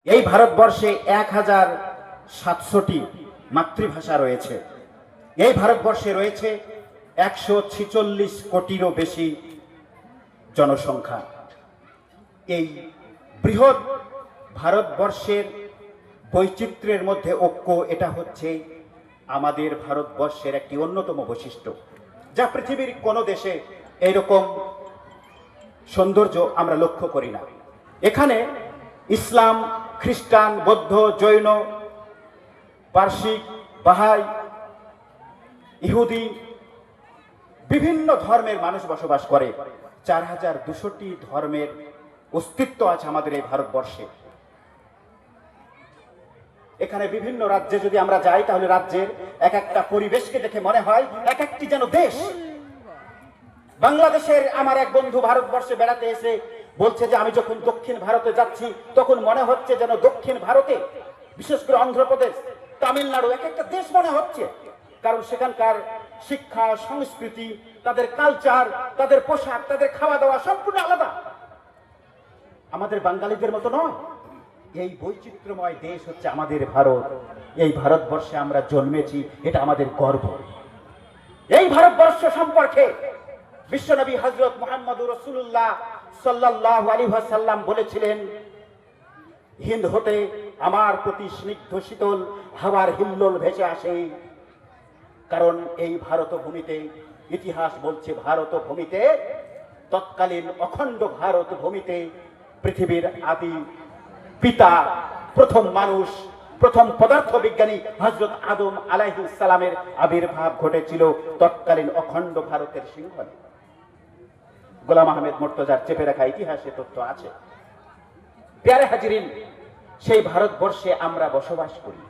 এই ভারতবর্ষে 1700টি মাতৃভাষা রয়েছে। এই ভারতবর্ষে রয়েছে 146 কোটিরও বেশি জনসংখ্যা। এই বৃহৎ ভারতবর্ষের বৈচিত্র্যের মধ্যে ঐক্য, এটা হচ্ছে আমাদের ভারতবর্ষের একটি অন্যতম বৈশিষ্ট্য, যা পৃথিবীর কোনো দেশে এইরকম সৌন্দর্য আমরা লক্ষ্য করি না। এখানে ইসলাম, খ্রিস্টান, বৌদ্ধ, জৈন, পারসিক, বাহাই, ইহুদি, বিভিন্ন ধর্মের মানুষ বসবাস করে। 4200টি ধর্মের অস্তিত্ব আছে আমাদের এই ভারতবর্ষে। এখানে বিভিন্ন রাজ্যে যদি আমরা যাই, তাহলে রাজ্যের এক একটা পরিবেশকে দেখে মনে হয় এক একটি যেন দেশ। বাংলাদেশের আমার এক বন্ধু ভারতবর্ষে বেড়াতে এসে বলছে যে আমি যখন দক্ষিণ ভারতে যাচ্ছি তখন মনে হচ্ছে যেন দক্ষিণ ভারতে, বিশেষ করে অন্ধ্রপ্রদেশ, তামিলনাড়ু, এক একটা দেশ মনে হচ্ছে। কারণ সেখানকার শিক্ষা, সংস্কৃতি, তাদের কালচার, তাদের পোশাক, তাদের খাওয়া দাওয়া সম্পূর্ণ আলাদা, আমাদের বাঙালিদের মতো নয়। এই বৈচিত্র্যময় দেশ হচ্ছে আমাদের ভারত। এই ভারতবর্ষে আমরা জন্মেছি, এটা আমাদের গর্ব। এই ভারতবর্ষ সম্পর্কে বিশ্বনবী হযরত মুহাম্মদুর রাসূলুল্লাহ সাল্লাল্লাহু আলাইহি ওয়াসাল্লাম বলেছিলেন, হিন্দ হতে আমার প্রতি স্নিগ্ধ শীতল হাওয়ার হিল্লোল ভেসে আসে। কারণ এই ভারত ভূমিতে, ইতিহাস বলছে, ভারত ভূমিতে, তৎকালীন অখণ্ড ভারত ভূমিতে পৃথিবীর আদি পিতা, প্রথম মানুষ, প্রথম পদার্থ বিজ্ঞানী হযরত আদম আলাইহিস সালামের আবির্ভাব ঘটেছিল তৎকালীন অখণ্ড ভারতের সিংহলে। গোলাম আহমেদ মুর্তজার চেপে রাখা ইতিহাসে তথ্য আছে। প্যারে হাজিরিন, সেই ভারতবর্ষে আমরা বসবাস করি।